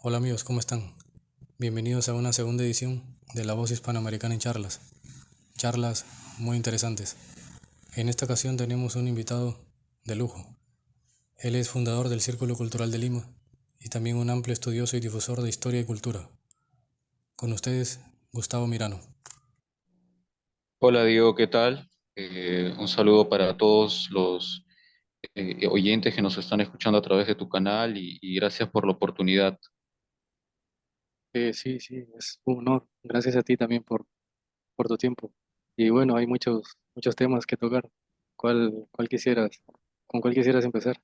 Hola amigos, ¿cómo están? Bienvenidos a una segunda edición de La Voz Hispanoamericana en Charlas. Charlas muy interesantes. En esta ocasión tenemos un invitado de lujo. Él es fundador del Círculo Cultural de Lima y también un amplio estudioso y difusor de historia y cultura. Con ustedes, Gustavo Mirano. Hola Diego, ¿qué tal? Un saludo para todos los oyentes que nos están escuchando a través de tu canal y gracias por la oportunidad. Sí, sí, es un honor. Gracias a ti también por tu tiempo. Y bueno, hay muchos temas que tocar. ¿Cuál con cuál quisieras empezar?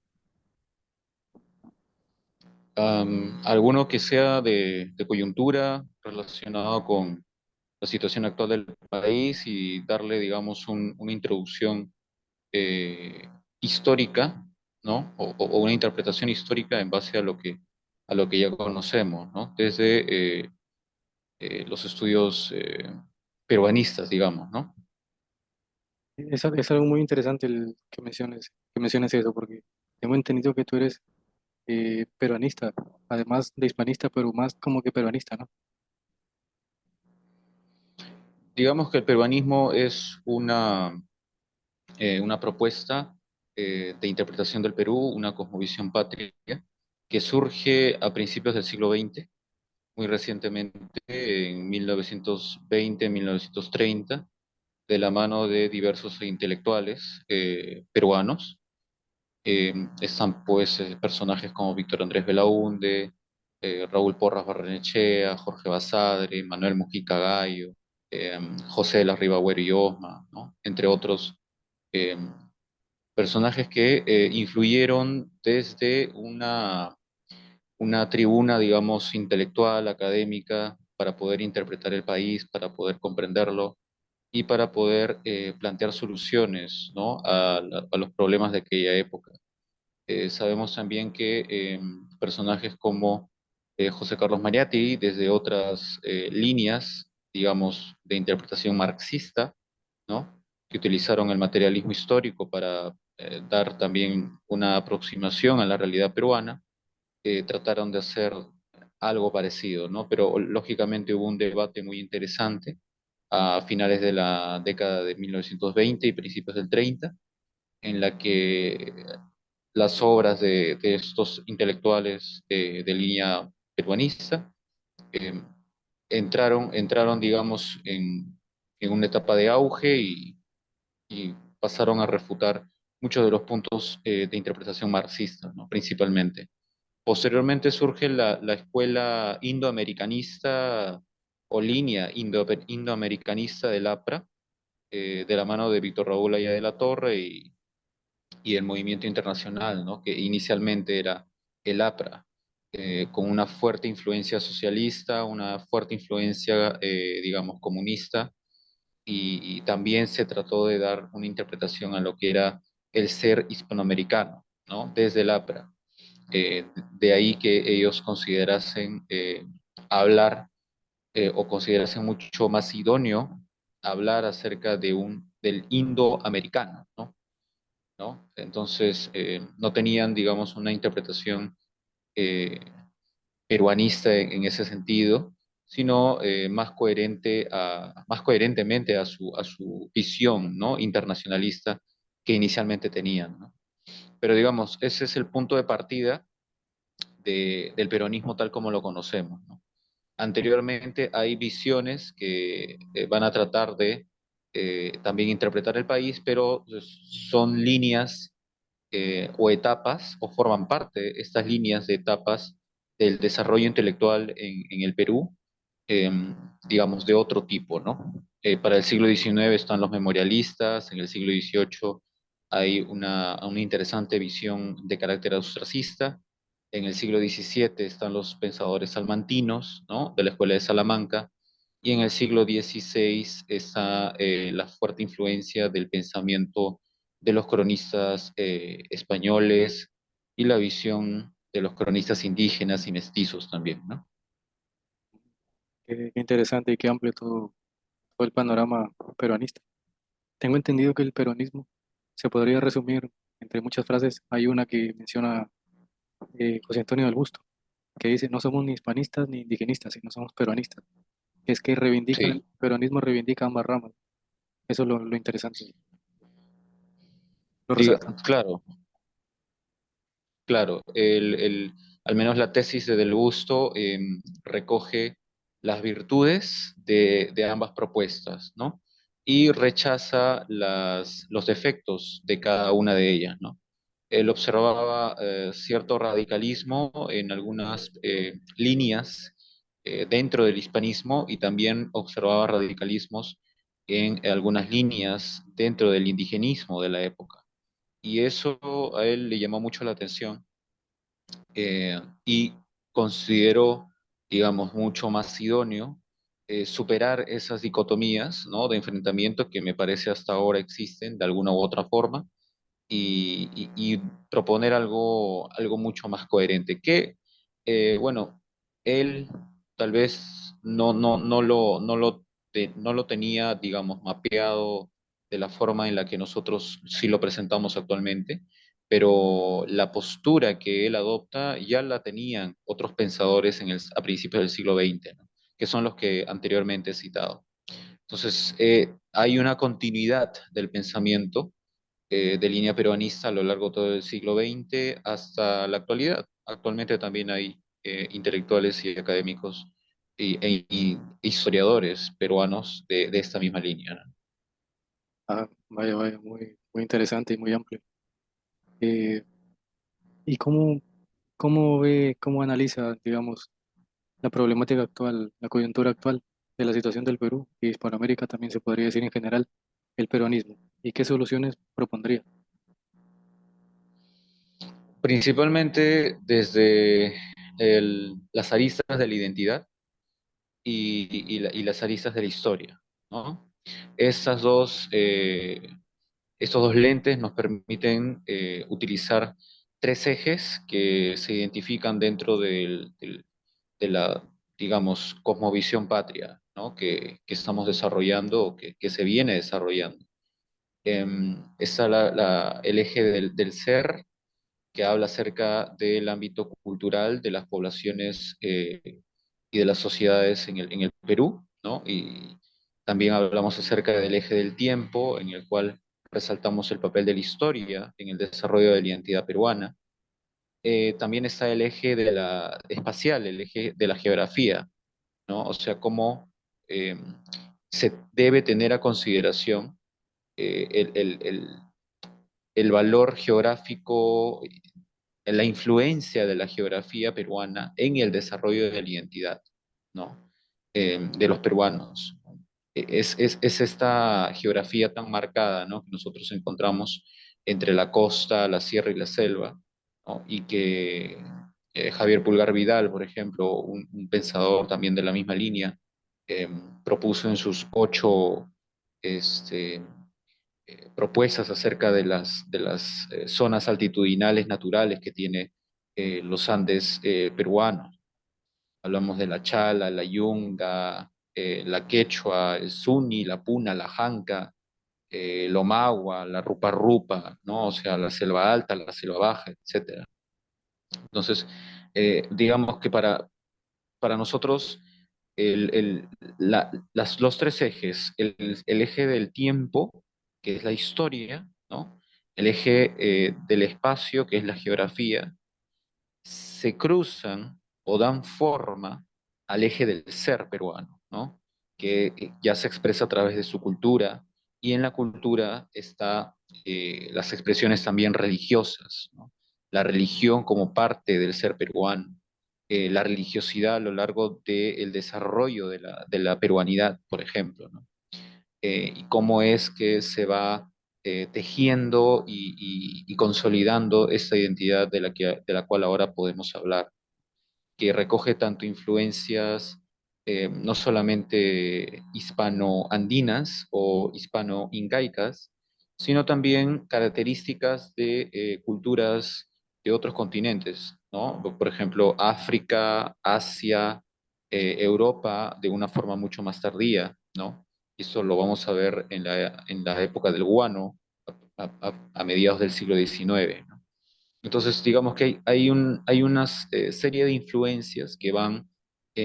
Alguno que sea de coyuntura relacionado con la situación actual del país y darle, digamos, una introducción eh, histórica, ¿no? O una interpretación histórica en base a lo que ya conocemos, ¿no? Desde los estudios peruanistas, digamos, ¿no? Es algo muy interesante el que menciones eso, porque tengo entendido que tú eres peruanista, además de hispanista, pero más como que peruanista, ¿no? Digamos que el peruanismo es una propuesta de interpretación del Perú, una cosmovisión patria, que surge a principios del siglo XX, muy recientemente, en 1920-1930, de la mano de diversos intelectuales peruanos. Están pues personajes como Víctor Andrés Belaúnde, Raúl Porras Barrenechea, Jorge Basadre, Manuel Mujica Gallo, José de la Ribagüero y Osma, ¿no? Entre otros eh, personajes que influyeron desde una tribuna, digamos, intelectual, académica, para poder interpretar el país, para poder comprenderlo y para poder plantear soluciones, ¿no? A los problemas de aquella época. Sabemos también que personajes como José Carlos Mariátegui, desde otras líneas, digamos, de interpretación marxista, ¿no? Que utilizaron el materialismo histórico para dar también una aproximación a la realidad peruana, trataron de hacer algo parecido, ¿no? Pero lógicamente hubo un debate muy interesante a finales de la década de 1920 y principios del 30, en la que las obras de estos intelectuales de línea peruanista eh, entraron, digamos, en una etapa de auge y pasaron a refutar muchos de los puntos de interpretación marxista, ¿no? Principalmente. Posteriormente surge la escuela indoamericanista o línea indoamericanista del APRA, de la mano de Víctor Raúl Aya de la Torre y el movimiento internacional, ¿no? Que inicialmente era el APRA, con una fuerte influencia socialista, una fuerte influencia, digamos, comunista, y también se trató de dar una interpretación a lo que era el ser hispanoamericano, ¿no? Desde el APRA. De ahí que ellos considerasen hablar o considerasen mucho más idóneo hablar acerca del indoamericano, ¿no? ¿No? Entonces, no tenían, digamos, una interpretación eh, peruanista en ese sentido, sino más coherentemente a su visión, ¿no? Internacionalista que inicialmente tenían, ¿no? Pero, digamos, ese es el punto de partida del peronismo tal como lo conocemos, ¿no? Anteriormente hay visiones que van a tratar de también interpretar el país, pero son líneas o etapas, o forman parte de estas líneas de etapas del desarrollo intelectual en el Perú, eh, digamos, de otro tipo, ¿no? Para el siglo XIX están los memorialistas, en el siglo XVIII hay una interesante visión de carácter austracista, en el siglo XVII están los pensadores salmantinos, ¿no? De la Escuela de Salamanca, y en el siglo XVI está la fuerte influencia del pensamiento de los cronistas españoles y la visión de los cronistas indígenas y mestizos también, ¿no? Qué interesante y qué amplio todo el panorama peruanista. Tengo entendido que el peronismo se podría resumir entre muchas frases. Hay una que menciona José Antonio del Busto. que dice, no somos ni hispanistas ni indigenistas, sino somos peruanistas, que es que reivindican, el Sí, peruanismo reivindica ambas ramas. Eso es lo interesante, lo diga, resaltan. claro, claro, al menos la tesis de Del Busto recoge las virtudes de ambas propuestas, ¿no? Y rechaza los defectos de cada una de ellas, ¿no? Él observaba cierto radicalismo en algunas líneas dentro del hispanismo y también observaba radicalismos en algunas líneas dentro del indigenismo de la época. Y eso a él le llamó mucho la atención y considero, digamos, mucho más idóneo superar esas dicotomías, ¿no? De enfrentamiento que me parece hasta ahora existen de alguna u otra forma y proponer algo mucho más coherente. Que, bueno, él tal vez no lo tenía, digamos, mapeado de la forma en la que nosotros sí lo presentamos actualmente, pero la postura que él adopta ya la tenían otros pensadores a principios del siglo XX, ¿no? Que son los que anteriormente he citado. Entonces, hay una continuidad del pensamiento de línea peruanista a lo largo de todo el siglo XX hasta la actualidad. Actualmente también hay intelectuales y académicos y historiadores peruanos de esta misma línea, ¿no? Ah, vaya, vaya, muy, muy interesante y muy amplio. Eh, ¿Y cómo ve, cómo analiza, digamos, la problemática actual, la coyuntura actual de la situación del Perú y Hispanoamérica también se podría decir en general, el peruanismo? ¿Y qué soluciones propondría? Principalmente desde las aristas de la identidad y las aristas de la historia, ¿no? Estas dos, estos dos lentes nos permiten utilizar tres ejes que se identifican dentro de la, digamos, cosmovisión patria, ¿no? Que estamos desarrollando o que se viene desarrollando. Está el eje del ser, que habla acerca del ámbito cultural de las poblaciones y de las sociedades en el Perú, ¿no? Y también hablamos acerca del eje del tiempo, en el cual resaltamos el papel de la historia en el desarrollo de la identidad peruana. También está el eje de la espacial, el eje de la geografía, ¿no? O sea, cómo eh, se debe tener a consideración eh, el, el- el- el valor geográfico, la influencia de la geografía peruana en el desarrollo de la identidad, ¿no? De los peruanos. Es esta geografía tan marcada, ¿no? Que nosotros encontramos entre la costa, la sierra y la selva, ¿no? Y que Javier Pulgar Vidal, por ejemplo, un pensador también de la misma línea, eh, propuso en sus ocho este, propuestas acerca de las zonas altitudinales naturales que tiene los Andes peruanos. Hablamos de la Chala, la Yunga, la Quechua, el Suni, la Puna, la Janca, el Omagua, la Rupa Rupa, ¿no? O sea, la selva alta, la selva baja, etcétera. Entonces, digamos que para nosotros los tres ejes, el eje del tiempo, que es la historia, ¿no? El eje del espacio, que es la geografía, se cruzan o dan forma al eje del ser peruano, ¿no? Que ya se expresa a través de su cultura y en la cultura está las expresiones también religiosas, ¿no? La religión como parte del ser peruano, la religiosidad a lo largo del desarrollo de la peruanidad, por ejemplo, ¿no? Y cómo es que se va tejiendo y consolidando esta identidad de la cual ahora podemos hablar, que recoge tanto influencias no solamente hispano-andinas o hispano-incaicas, sino también características de culturas de otros continentes, ¿no? Por ejemplo, África, Asia, Europa, de una forma mucho más tardía, ¿no? Esto lo vamos a ver en la época del guano, a mediados del siglo XIX, ¿no? Entonces, digamos que hay una serie de influencias que van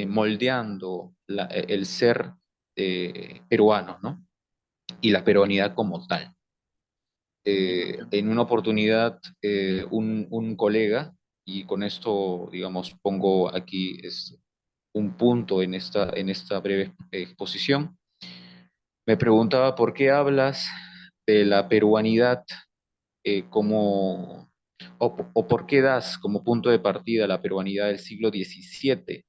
moldeando el ser peruano, ¿no? Y la peruanidad como tal. Entiendo. En una oportunidad, un colega, y con esto, digamos, pongo aquí un punto en esta breve exposición, me preguntaba por qué hablas de la peruanidad como, o por qué das como punto de partida la peruanidad del siglo XVII,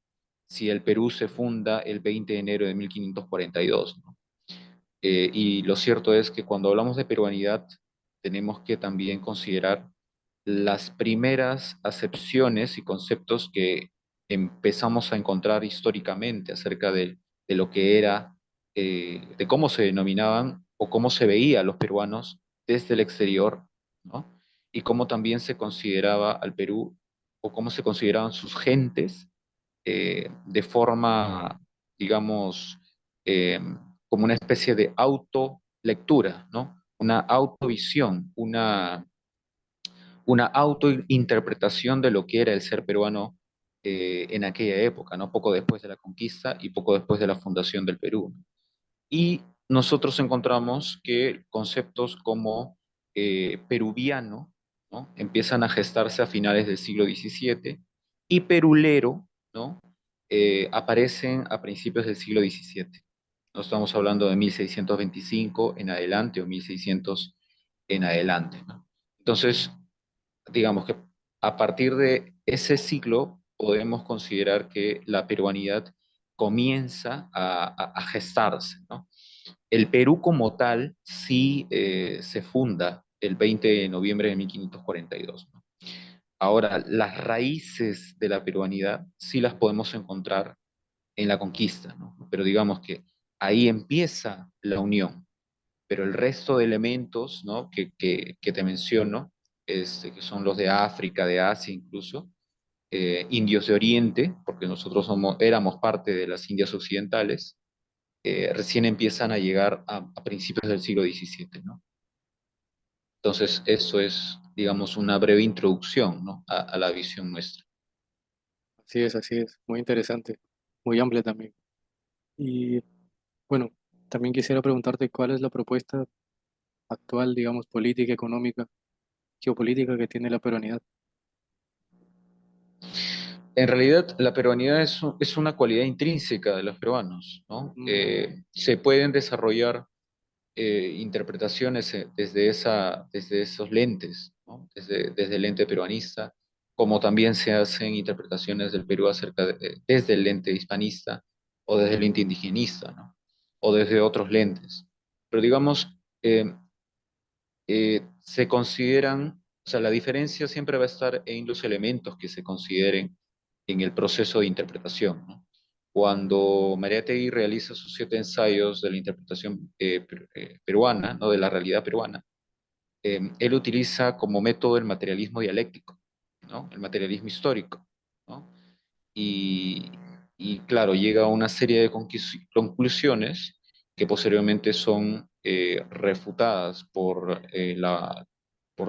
si el Perú se funda el 20 de enero de 1542, ¿no? Y lo cierto es que cuando hablamos de peruanidad, tenemos que también considerar las primeras acepciones y conceptos que empezamos a encontrar históricamente acerca de lo que era, de cómo se denominaban o cómo se veía a los peruanos desde el exterior, ¿no? Y cómo también se consideraba al Perú o cómo se consideraban sus gentes de forma, digamos, eh, como una especie de autolectura, ¿no? Una autovisión, una autointerpretación de lo que era el ser peruano en aquella época, ¿no? Poco después de la conquista y poco después de la fundación del Perú. Y nosotros encontramos que conceptos como peruviano, ¿no? Empiezan a gestarse a finales del siglo XVII y perulero, ¿no? Aparecen a principios del siglo XVII. No estamos hablando de 1625 en adelante o 1600 en adelante, ¿no? Entonces, digamos que a partir de ese ciclo podemos considerar que la peruanidad comienza a gestarse, ¿no? El Perú como tal sí se funda el 20 de noviembre de 1542, ¿no? Ahora, las raíces de la peruanidad sí las podemos encontrar en la conquista, ¿no? Pero digamos que ahí empieza la unión, pero el resto de elementos, ¿no? que te menciono, que son los de África, de Asia incluso, indios de Oriente, porque nosotros éramos parte de las Indias Occidentales, recién empiezan a llegar a principios del siglo XVII, ¿no? Entonces, eso es, digamos, una breve introducción, ¿no? A la visión nuestra. Así es. Muy interesante. Muy amplia también. Y bueno, también quisiera preguntarte cuál es la propuesta actual, digamos, política, económica, geopolítica que tiene la peruanidad. En realidad, la peruanidad es una cualidad intrínseca de los peruanos, ¿no? Mm, Se pueden desarrollar interpretaciones desde esos lentes, ¿no? Desde el lente peruanista, como también se hacen interpretaciones del Perú desde el lente hispanista o desde el lente indigenista, ¿no? O desde otros lentes. Pero digamos, se consideran, o sea, la diferencia siempre va a estar en los elementos que se consideren en el proceso de interpretación, ¿no? Cuando Mariátegui realiza sus 7 ensayos de la interpretación peruana, ¿no? De la realidad peruana, él utiliza como método el materialismo dialéctico, ¿no? El materialismo histórico, ¿no? Y, y claro, llega a una serie de conclusiones que posteriormente son refutadas por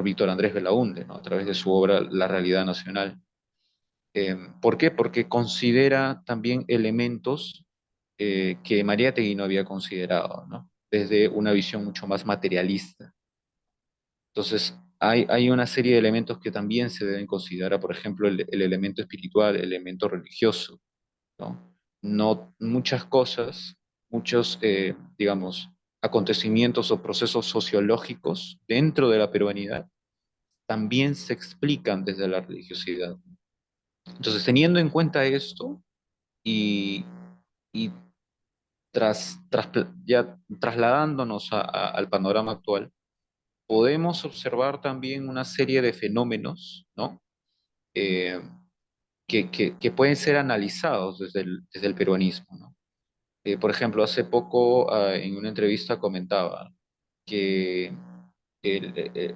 Víctor Andrés Belaúnde, ¿no? A través de su obra La Realidad Nacional. ¿Por qué? Porque considera también elementos que Mariátegui no había considerado, ¿no? Desde una visión mucho más materialista. Entonces, hay una serie de elementos que también se deben considerar, por ejemplo, el elemento espiritual, el elemento religioso, ¿no? No muchas cosas, muchos, digamos, acontecimientos o procesos sociológicos dentro de la peruanidad también se explican desde la religiosidad. Entonces, teniendo en cuenta esto y, y ya trasladándonos al panorama actual, podemos observar también una serie de fenómenos, ¿no? Eh, que pueden ser analizados desde el peruanismo, ¿no? Por ejemplo, hace poco en una entrevista comentaba que el,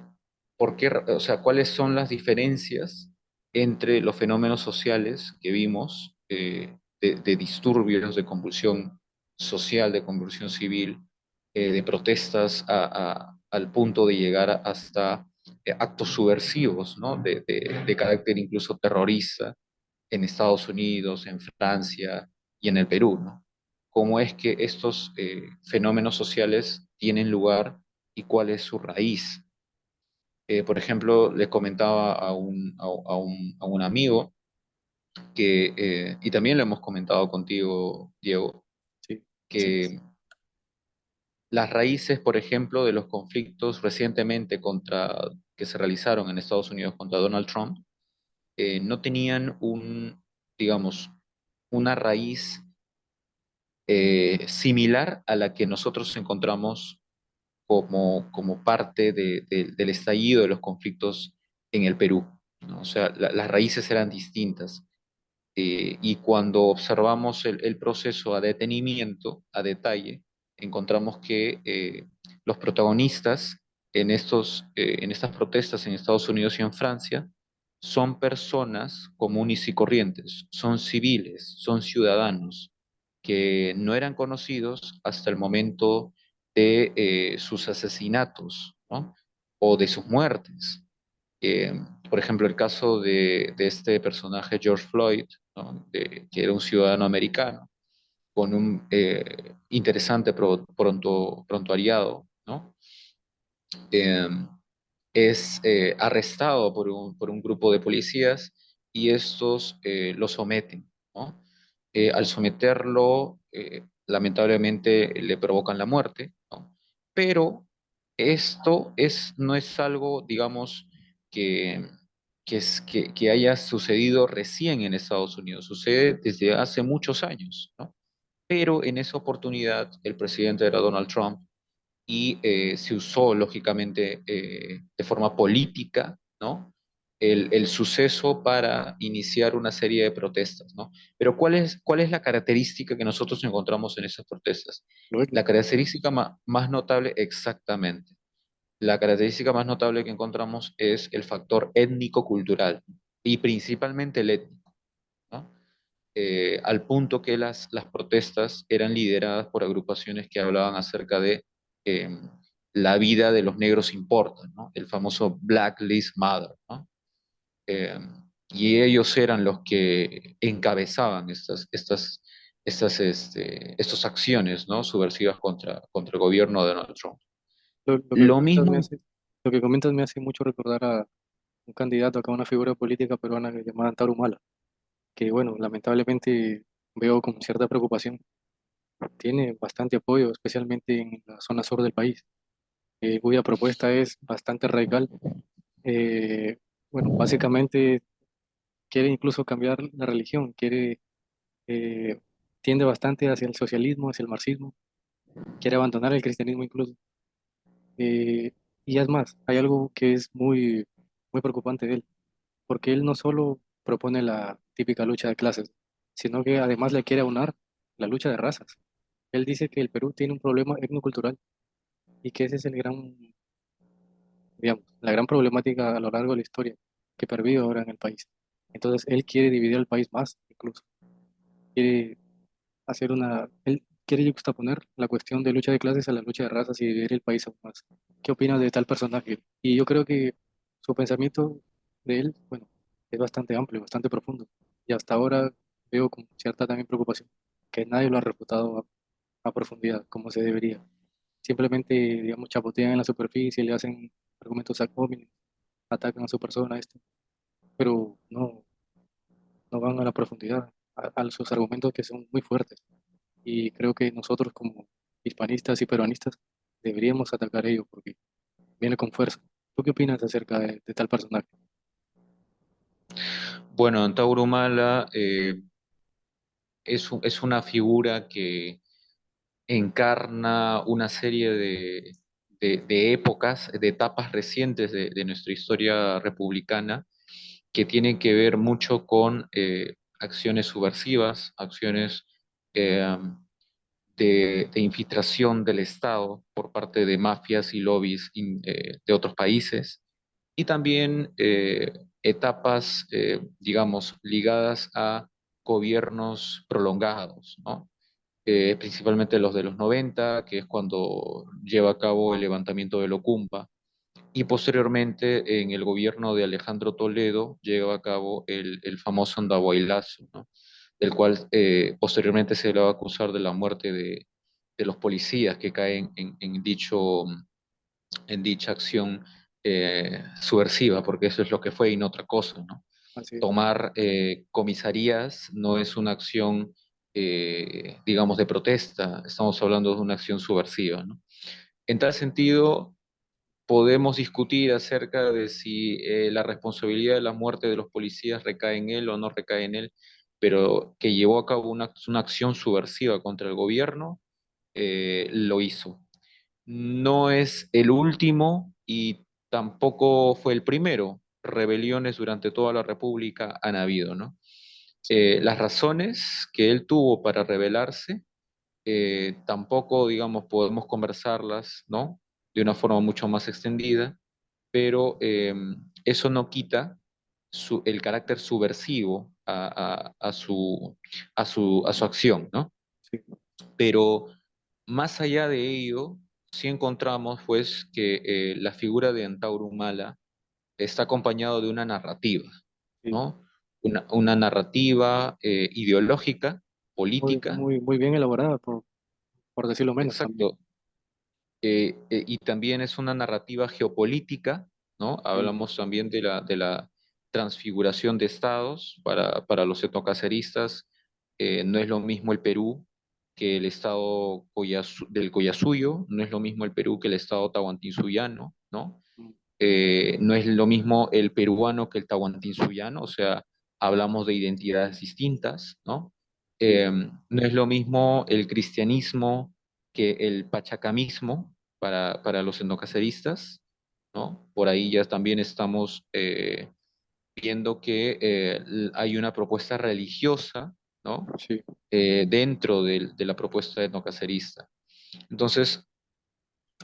por qué, o sea, cuáles son las diferencias entre los fenómenos sociales que vimos de disturbios, de convulsión social, de convulsión civil, de protestas al punto de llegar hasta actos subversivos, ¿no? De carácter incluso terrorista en Estados Unidos, en Francia y en el Perú, ¿no? ¿Cómo es que estos fenómenos sociales tienen lugar y cuál es su raíz? Por ejemplo, le comentaba a un amigo que, y también lo hemos comentado contigo, Diego, Sí, sí, que las raíces, por ejemplo, de los conflictos recientemente que se realizaron en Estados Unidos contra Donald Trump, no tenían digamos, una raíz similar a la que nosotros encontramos como parte del estallido de los conflictos en el Perú, ¿no? O sea, las raíces eran distintas. Y cuando observamos el proceso a detenimiento, a detalle, encontramos que los protagonistas en estas protestas en Estados Unidos y en Francia son personas comunes y corrientes, son civiles, son ciudadanos que no eran conocidos hasta el momento de sus asesinatos, ¿no? O de sus muertes. Eh, por ejemplo, el caso de este personaje George Floyd, ¿no? Que era un ciudadano americano con un interesante prontuariado, ¿no? Eh, es arrestado por un grupo de policías y estos lo someten, ¿no? Al someterlo, lamentablemente le provocan la muerte, ¿no? Pero no es algo, digamos, que, que haya sucedido recién en Estados Unidos, sucede desde hace muchos años, ¿no? Pero en esa oportunidad el presidente era Donald Trump y se usó lógicamente de forma política, ¿no? El suceso para iniciar una serie de protestas, ¿no? Pero cuál es la característica que nosotros encontramos en esas protestas? lo La étnico. característica más notable, exactamente, la característica más notable que encontramos es el factor étnico-cultural y principalmente el étnico, ¿no? Al punto que las protestas eran lideradas por agrupaciones que hablaban acerca de eh, la vida de los negros importa, ¿no? El famoso Black Lives Matter, ¿no? Eh, y ellos eran los que encabezaban estas acciones, ¿no? Subversivas contra el gobierno de Donald Trump. Lo que Lo comentas mismo, lo que comentas me hace mucho recordar a un candidato acá, una figura política peruana que se llama Antauro Humala, que bueno, lamentablemente veo con cierta preocupación. Tiene bastante apoyo, especialmente en la zona sur del país, cuya propuesta es bastante radical. Eh, bueno, básicamente quiere incluso cambiar la religión, eh, tiende bastante hacia el socialismo, hacia el marxismo, quiere abandonar el cristianismo incluso. Eh, y es más, hay algo que es muy preocupante de él, porque él no solo propone la típica lucha de clases, sino que además le quiere aunar la lucha de razas. Él dice que el Perú tiene un problema etnocultural y que ese es el gran, digamos, la gran problemática a lo largo de la historia que pervive ahora en el país. Entonces, él quiere dividir el país más, incluso. Quiere él quiere juxtaponer la cuestión de lucha de clases a la lucha de razas y dividir el país aún más. ¿Qué opinas de tal personaje? Y yo creo que su pensamiento de él, bueno, es bastante amplio, bastante profundo. Y hasta ahora veo con cierta también preocupación que nadie lo ha refutado a profundidad, como se debería. Simplemente, digamos, chapotean en la superficie, le hacen argumentos ad hominem, atacan a su persona, esto, pero no van a la profundidad, a sus argumentos que son muy fuertes. Y creo que nosotros como hispanistas y peruanistas deberíamos atacar ello porque viene con fuerza. ¿Tú qué opinas acerca de tal personaje? bueno, Antauro Humala es una figura que encarna una serie de épocas, de etapas recientes de nuestra historia republicana que tienen que ver mucho con acciones subversivas, acciones eh, de infiltración del Estado por parte de mafias y lobbies de otros países, y también etapas, digamos, ligadas a gobiernos prolongados, ¿no? Principalmente los de los 90, que es cuando lleva a cabo el levantamiento de Locumba, y posteriormente en el gobierno de Alejandro Toledo lleva a cabo el famoso Andahuaylazo, ¿no? Del cual posteriormente se le va a acusar de la muerte de los policías que caen en dicha acción subversiva, porque eso es lo que fue y no otra cosa, ¿no? Así es. Tomar comisarías no es una acción, digamos, de protesta, estamos hablando de una acción subversiva, ¿no? En tal sentido, podemos discutir acerca de si la responsabilidad de la muerte de los policías recae en él o no recae en él, pero que llevó a cabo una acción subversiva contra el gobierno, lo hizo. No es el último y tampoco fue el primero. Rebeliones durante toda la República han habido, ¿no? Sí, Las razones que él tuvo para rebelarse tampoco, digamos, podemos conversarlas, ¿no? De una forma mucho más extendida, pero eso no quita el carácter subversivo a su acción, ¿no? sí, Pero más allá de ello, sí encontramos pues que la figura de Antauro Humala está acompañado de una narrativa, sí. ¿no? Una narrativa ideológica, Muy, política, muy, muy bien elaborada, por decirlo menos también. exacto, y también es una narrativa geopolítica, ¿no? Sí, Hablamos también de la transfiguración de estados para los etnocaceristas. No es lo mismo el Perú que el estado del Collasuyo, no es lo mismo el Perú que el estado tahuantinsuyo, ¿no? mm, No es lo mismo el peruano que el tahuantinsuyo, o sea, hablamos de identidades distintas, ¿no? sí, No es lo mismo el cristianismo que el pachacamismo para los endocaceristas, ¿no? Por ahí ya también estamos viendo que hay una propuesta religiosa, ¿no? sí, Dentro de la propuesta etnocacerista. Entonces,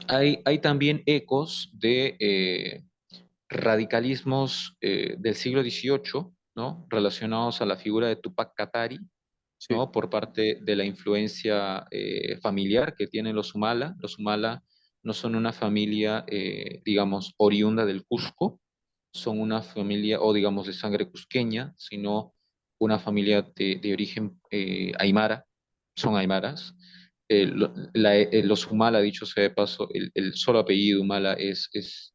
hay también ecos de radicalismos del siglo XVIII, ¿no? Relacionados a la figura de Tupac Katari, sí, ¿no? Por parte de la influencia familiar que tienen los Humala. Los Humala no son una familia, digamos, oriunda del Cusco, son una familia, o digamos, de sangre cusqueña, sino una familia de origen aymara, son aymaras. Los Humala, dicho sea de paso, el solo apellido Humala es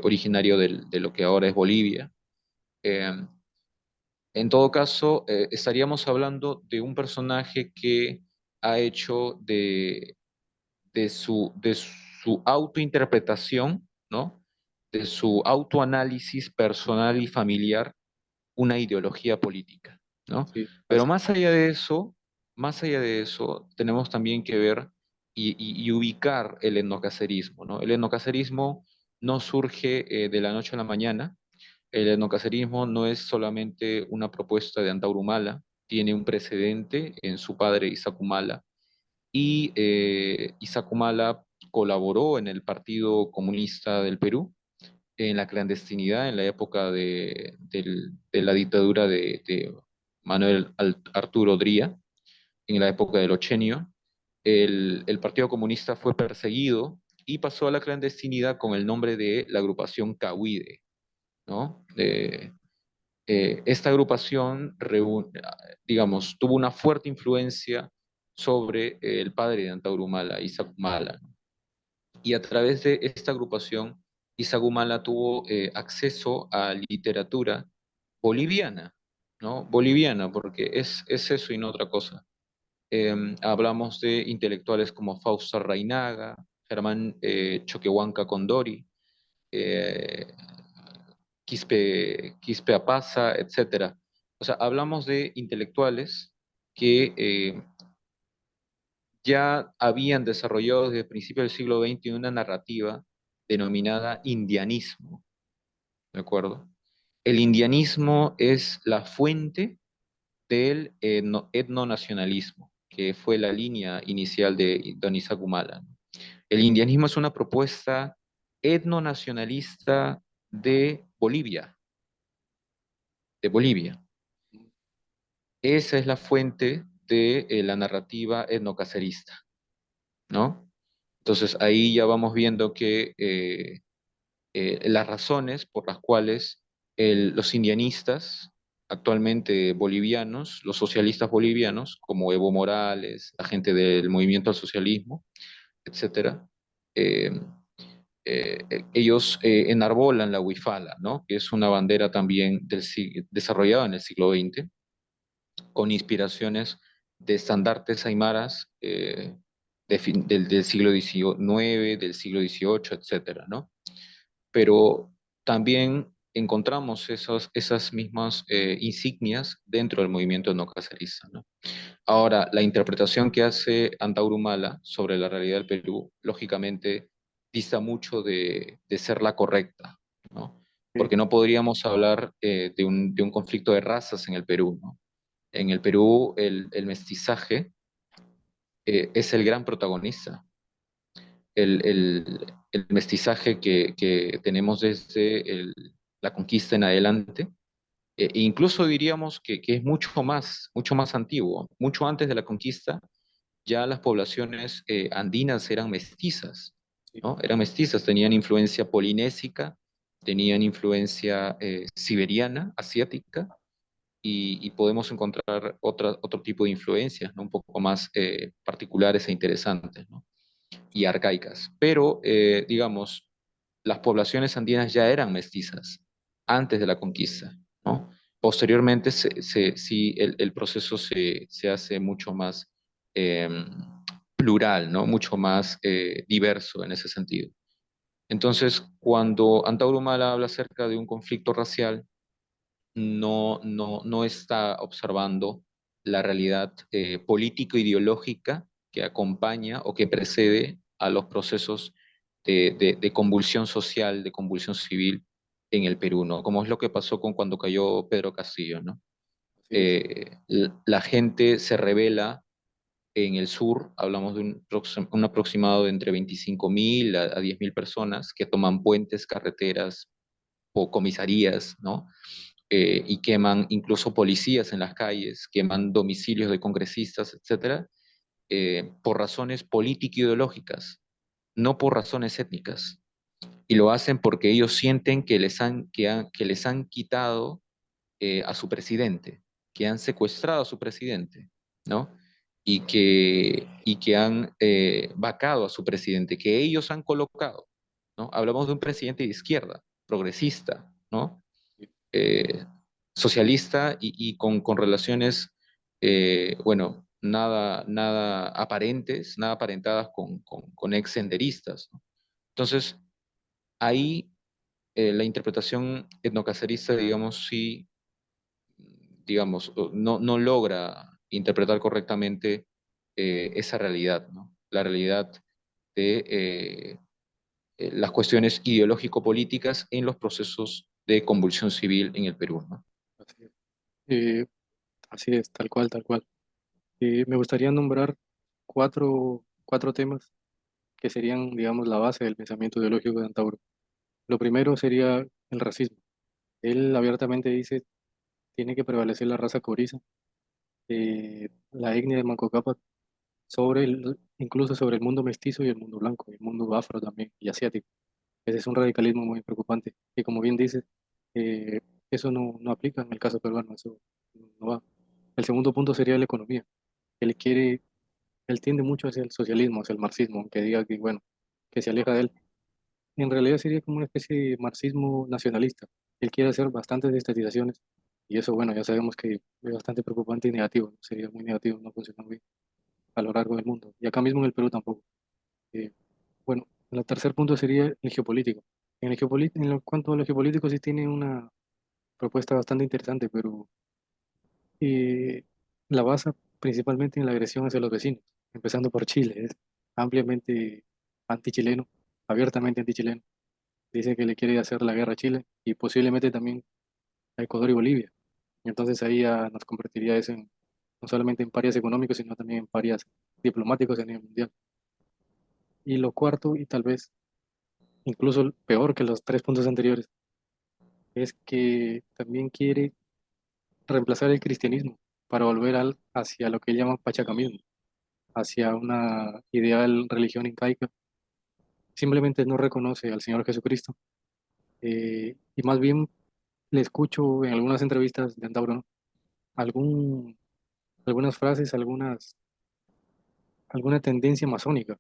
originario de lo que ahora es Bolivia. Eh, en todo caso, estaríamos hablando de un personaje que ha hecho de su autointerpretación, ¿no? De su autoanálisis personal y familiar, una ideología política, ¿no? sí, Pero así. más allá de eso, tenemos también que ver y ubicar el etnocacerismo, ¿no? El etnocacerismo no surge de la noche a la mañana. El etnocacerismo no es solamente una propuesta de Antauro Humala, tiene un precedente en su padre Isaac Humala, y Isaac Humala colaboró en el Partido Comunista del Perú, en la clandestinidad, en la época de la dictadura de Manuel Arturo Dría, en la época del Ochenio. El Partido Comunista fue perseguido y pasó a la clandestinidad con el nombre de la agrupación Cahuide, ¿no? Esta agrupación, digamos, tuvo una fuerte influencia sobre el padre de Antauro Humala, Isaac Humala, ¿no? Y a través de esta agrupación, Isaac Humala tuvo acceso a literatura boliviana, ¿no? Boliviana, porque es eso y no otra cosa. Hablamos de intelectuales como Fausto Reynaga, Germán Choquehuanca Condori, eh, Quispe Apaza, etcétera. O sea, hablamos de intelectuales que ya habían desarrollado desde principios del siglo XX una narrativa denominada indianismo, ¿de acuerdo? El indianismo es la fuente del etnonacionalismo, que fue la línea inicial de Don Isaac Humala, ¿no? El indianismo es una propuesta etnonacionalista de Bolivia, de Bolivia. Esa es la fuente de la narrativa etnocacerista, ¿no? Entonces ahí ya vamos viendo que las razones por las cuales los indianistas, actualmente bolivianos, los socialistas bolivianos, como Evo Morales, la gente del movimiento al socialismo, etcétera, eh, ellos enarbolan la huifala, ¿no? Que es una bandera también desarrollada en el siglo XX, con inspiraciones de estandartes aymaras del siglo XIX, del siglo XVIII, etcétera, ¿no? Pero también encontramos esas mismas insignias dentro del movimiento no cacerista, ¿no? Ahora, la interpretación que hace Antauro Humala sobre la realidad del Perú, lógicamente, dista mucho de ser la correcta, ¿no? Sí, Porque no podríamos hablar de un conflicto de razas en el Perú, ¿no? En el Perú, el mestizaje es el gran protagonista. El mestizaje que tenemos desde la conquista en adelante, e incluso diríamos que es mucho más antiguo. Mucho antes de la conquista, ya las poblaciones andinas eran mestizas, sí, ¿no? Eran mestizas, tenían influencia polinésica, tenían influencia siberiana, asiática, y podemos encontrar otro tipo de influencias, ¿no? Un poco más particulares e interesantes, ¿no? Y arcaicas. Pero, digamos, las poblaciones andinas ya eran mestizas antes de la conquista, ¿no? Posteriormente, sí, el proceso se hace mucho más eh, plural, ¿no? Mucho más diverso en ese sentido. Entonces, cuando Antauro Humala habla acerca de un conflicto racial, no está observando la realidad político-ideológica que acompaña o que precede a los procesos de convulsión social, de convulsión civil en el Perú, ¿no? Como es lo que pasó con cuando cayó Pedro Castillo, ¿no? así es. La gente se rebela en el sur, hablamos de un aproximado de entre 25.000 a 10.000 personas que toman puentes, carreteras o comisarías, ¿no? Y queman incluso policías en las calles, queman domicilios de congresistas, etcétera, por razones político-ideológicas, no por razones étnicas. Y lo hacen porque ellos sienten que les han quitado a su presidente, que han secuestrado a su presidente, ¿no? Y que han vacado a su presidente, que ellos han colocado, ¿no? Hablamos de un presidente de izquierda, progresista, ¿no? eh, Socialista y con relaciones, bueno, nada aparentes, nada aparentadas con ex senderistas, ¿no? Entonces, ahí la interpretación etnocacerista, digamos, sí, digamos, no logra interpretar correctamente esa realidad, ¿no? La realidad de las cuestiones ideológico-políticas en los procesos de convulsión civil en el Perú, ¿no? Así es. Eh, Así es, tal cual, tal cual. Me gustaría nombrar cuatro temas que serían, digamos, la base del pensamiento ideológico de Antauro. Lo primero sería el racismo. Él abiertamente dice, tiene que prevalecer la raza coriza, la etnia de Manco Cápac, incluso sobre el mundo mestizo y el mundo blanco, el mundo afro también y asiático. Ese es un radicalismo muy preocupante. Y como bien dices, eh, eso no aplica en el caso peruano, eso no va. El segundo punto sería la economía. Él quiere, él tiende mucho hacia el socialismo, hacia el marxismo, aunque diga que, bueno, que se aleja de él. En realidad sería como una especie de marxismo nacionalista. Él quiere hacer bastantes estatizaciones y eso, bueno, ya sabemos que es bastante preocupante y negativo, ¿no? Sería muy negativo, no funciona bien a lo largo del mundo. Y acá mismo en el Perú tampoco. Eh, bueno, el tercer punto sería el geopolítico. En cuanto a lo geopolítico sí tiene una propuesta bastante interesante, pero eh, la basa principalmente en la agresión hacia los vecinos, empezando por Chile. Es ampliamente antichileno, abiertamente antichileno. Dice que le quiere hacer la guerra a Chile y posiblemente también a Ecuador y Bolivia. Y entonces ahí ya nos convertiría eso en, no solamente en parias económicos, sino también en parias diplomáticos a nivel mundial. Y lo cuarto, y tal vez incluso peor que los tres puntos anteriores, es que también quiere reemplazar el cristianismo para volver hacia lo que él llama pachacamismo, hacia una ideal religión incaica. Simplemente no reconoce al Señor Jesucristo y más bien le escucho en algunas entrevistas de Antauro, ¿no? algún, algunas frases, alguna tendencia masónica.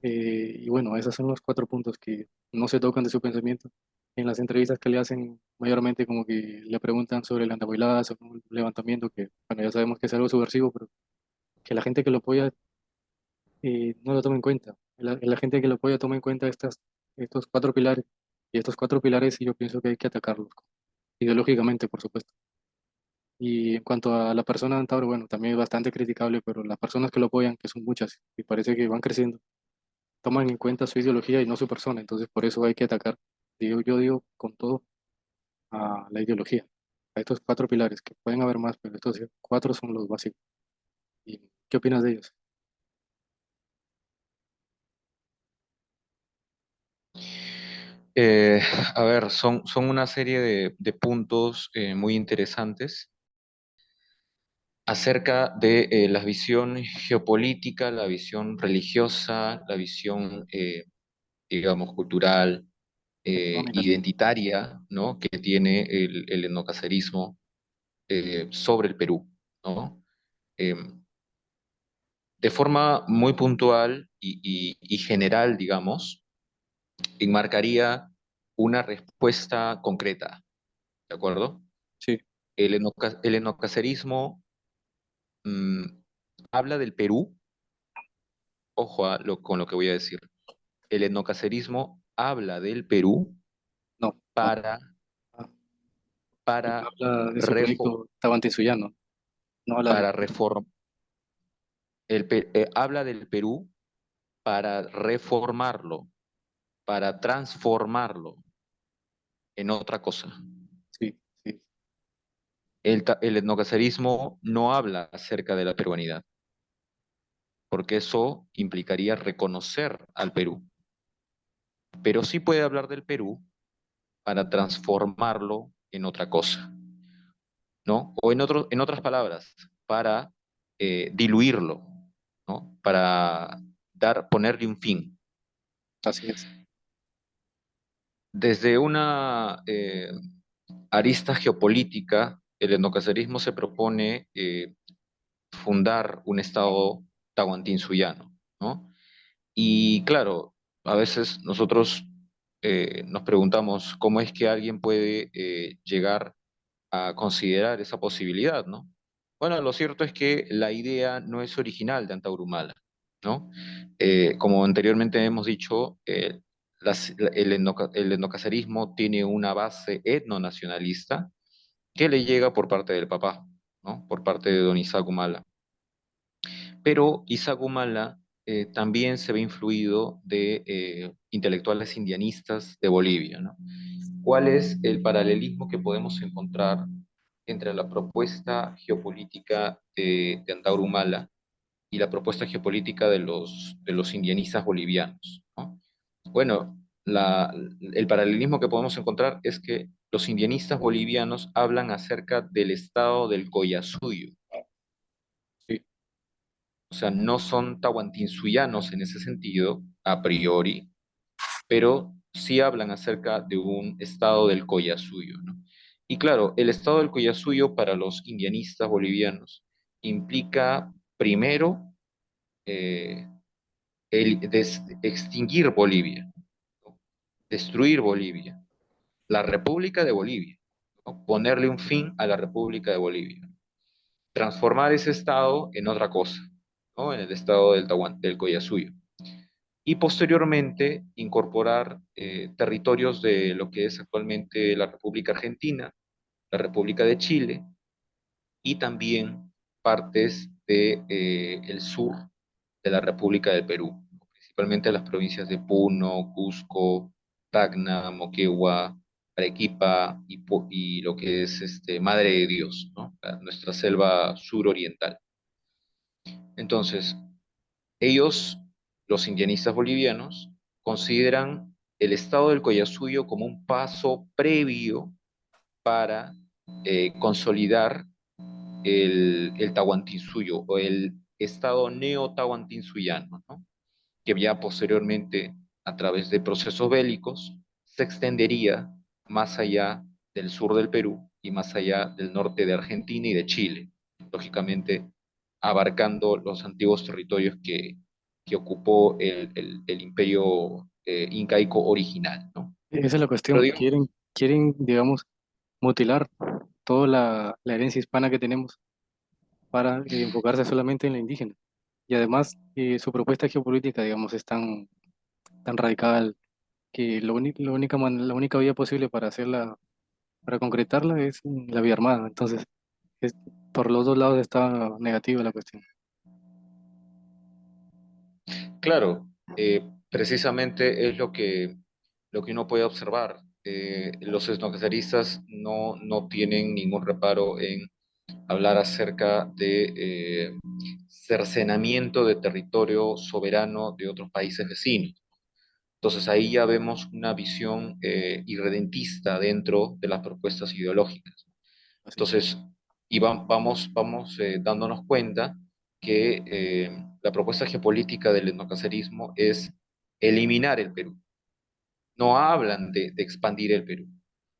Y bueno, esos son los cuatro puntos que no se tocan de su pensamiento. En las entrevistas que le hacen, mayormente como que le preguntan sobre el andahuaylazo, ¿no? El levantamiento, que bueno, ya sabemos que es algo subversivo, pero que la gente que lo apoya no lo toma en cuenta. La gente que lo apoya toma en cuenta estos cuatro pilares. Y estos cuatro pilares yo pienso que hay que atacarlos, ideológicamente, por supuesto. Y en cuanto a la persona de Antauro, bueno, también es bastante criticable, pero las personas que lo apoyan, que son muchas, y parece que van creciendo, toman en cuenta su ideología y no su persona. Entonces, por eso hay que atacar, yo digo con todo, a la ideología, a estos cuatro pilares, que pueden haber más, pero estos cuatro son los básicos. ¿Y qué opinas de ellos? Eh, a ver, son una serie de puntos muy interesantes acerca de la visión geopolítica, la visión religiosa, la visión, digamos, cultural, Económica, sí. identitaria, ¿no? Que tiene el etnocacerismo sobre el Perú, ¿no? Eh, de forma muy puntual y general, digamos, enmarcaría una respuesta concreta, ¿de acuerdo? Sí, El etnocacerismo mm, habla del Perú, ojo con lo que voy a decir. El etnocacerismo habla del Perú no, no. para, Ah, para, habla de su refo- proyecto Tahuantinsuyo, no habla de... para reform, habla del Perú para reformarlo, para transformarlo en otra cosa. Sí, sí, El etnocacerismo no habla acerca de la peruanidad, porque eso implicaría reconocer al Perú, pero sí puede hablar del Perú para transformarlo en otra cosa, ¿no? O en otras palabras, para diluirlo, ¿no? Para ponerle un fin. así es. Desde una arista geopolítica, el etnocacerismo se propone fundar un estado tahuantinsuyo, ¿no? Y claro, a veces nosotros nos preguntamos cómo es que alguien puede llegar a considerar esa posibilidad, ¿no? Bueno, lo cierto es que la idea no es original de Antauro Humala, ¿no? Como anteriormente hemos dicho, el etnocacerismo tiene una base etnonacionalista que le llega por parte del papá, ¿no? Por parte de don Isaac Humala. Pero Isaac Humala también se ve influido de intelectuales indianistas de Bolivia, ¿no? ¿Cuál es el paralelismo que podemos encontrar entre la propuesta geopolítica de Antauro Humala y la propuesta geopolítica de los indianistas bolivianos, ¿no? Bueno, el paralelismo que podemos encontrar es que los indianistas bolivianos hablan acerca del estado del Collasuyo, Sí, o sea, no son tahuantinsuyanos en ese sentido, a priori, pero sí hablan acerca de un estado del Collasuyo, ¿no? Y claro, el estado del Collasuyo para los indianistas bolivianos implica primero eh, extinguir Bolivia, ¿no? Destruir Bolivia, la República de Bolivia, ¿no? Ponerle un fin a la República de Bolivia, transformar ese estado en otra cosa, ¿no? En el estado del Collasuyo. Y posteriormente incorporar territorios de lo que es actualmente la República Argentina, la República de Chile y también partes de, el sur de la República del Perú, principalmente las provincias de Puno, Cusco, Tacna, Moquegua, Arequipa y lo que es Madre de Dios, ¿no? Nuestra selva suroriental. Entonces, ellos, los indianistas bolivianos, consideran el estado del Collasuyo como un paso previo para consolidar el Tahuantinsuyo o el estado neo-tahuantinsuyano, ¿no? Que ya posteriormente, a través de procesos bélicos, se extendería más allá del sur del Perú y más allá del norte de Argentina y de Chile, lógicamente abarcando los antiguos territorios que ocupó el imperio incaico original, ¿no? Esa es la Pero cuestión. digamos, Quieren, digamos, mutilar toda la herencia hispana que tenemos para enfocarse solamente en la indígena. Y además, su propuesta geopolítica, digamos, es tan radical que la única vía posible para hacerla, para concretarla es la vía armada. Entonces, es- por los dos lados está negativa la cuestión. claro, precisamente es lo que uno puede observar. Los etnocaceristas no tienen ningún reparo en hablar acerca de cercenamiento de territorio soberano de otros países vecinos. Entonces ahí ya vemos una visión irredentista dentro de las propuestas ideológicas. Así, Entonces, vamos dándonos cuenta que la propuesta geopolítica del etnocacerismo es eliminar el Perú. No hablan de expandir el Perú,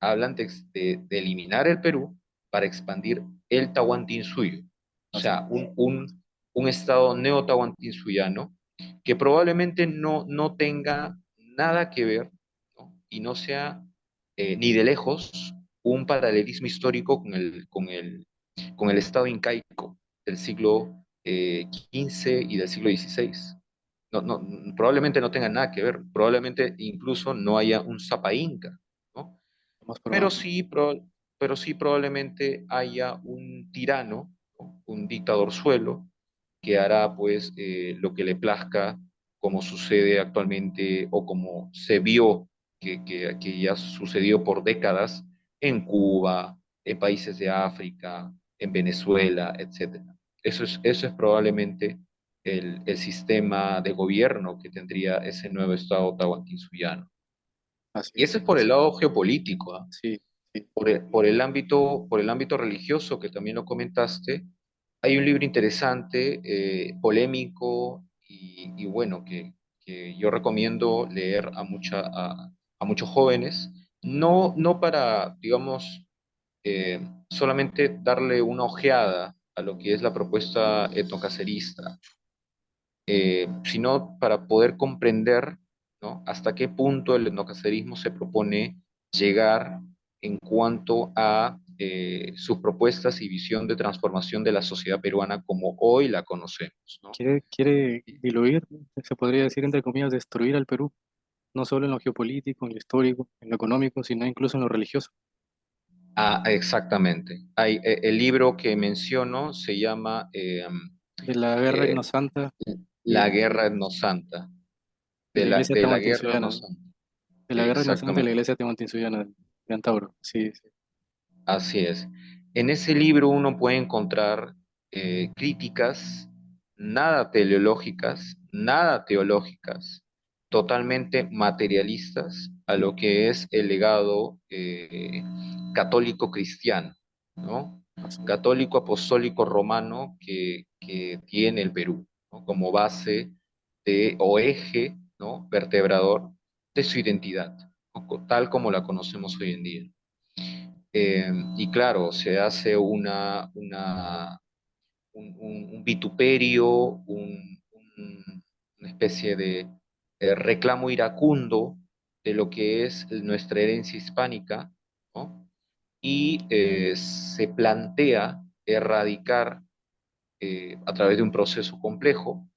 hablan de eliminar el Perú para expandir el Tahuantinsuyo, o así, sea, un estado neo-tahuantinsuyano que probablemente no tenga nada que ver, ¿no? Y no sea ni de lejos un paralelismo histórico con el estado incaico del siglo XV y del siglo XVI. Probablemente no tenga nada que ver, probablemente incluso no haya un Zapa Inca, ¿no? lo más Pero probable. sí, pero sí probablemente haya un tirano, ¿no? Un dictador suelo, que hará pues lo que le plazca, como sucede actualmente o como se vio que ya sucedió por décadas en Cuba, en países de África, en Venezuela, etcétera. Eso es probablemente el sistema de gobierno que tendría ese nuevo Estado tahuantinsuyano. Así Y es. ese es por el lado geopolítico, ¿ah? Sí, sí. Por el ámbito religioso, que también lo comentaste, hay un libro interesante, polémico y bueno, que yo recomiendo leer a muchos jóvenes, no para, digamos, solamente darle una ojeada a lo que es la propuesta etnocacerista, sino para poder comprender, ¿no? Hasta qué punto el etnocacerismo se propone llegar en cuanto a sus propuestas y visión de transformación de la sociedad peruana como hoy la conocemos, ¿no? Quiere diluir, se podría decir, entre comillas, destruir al Perú, no solo en lo geopolítico, en lo histórico, en lo económico, sino incluso en lo religioso. Ah, exactamente. El libro que menciono se llama De la guerra eh, etnosanta y La Guerra Etnosanta, de la iglesia de la Guerra tahuantinsuyoana, Etnosanta. de la guerra etnosanta y la Exactamente. iglesia tahuantinsuyoana de Antauro. Sí, sí. Así es. En ese libro uno puede encontrar críticas nada teológicas, totalmente materialistas a Sí, lo que es el legado católico cristiano, ¿no? así, Católico apostólico romano que tiene el Perú, ¿no? Como base o eje, ¿no? Vertebrador de su identidad, ¿no? Tal como la conocemos hoy en día. Y claro, se hace un vituperio, una especie de reclamo iracundo de lo que es nuestra herencia hispánica, ¿no? Y se plantea erradicar a través de un proceso complejo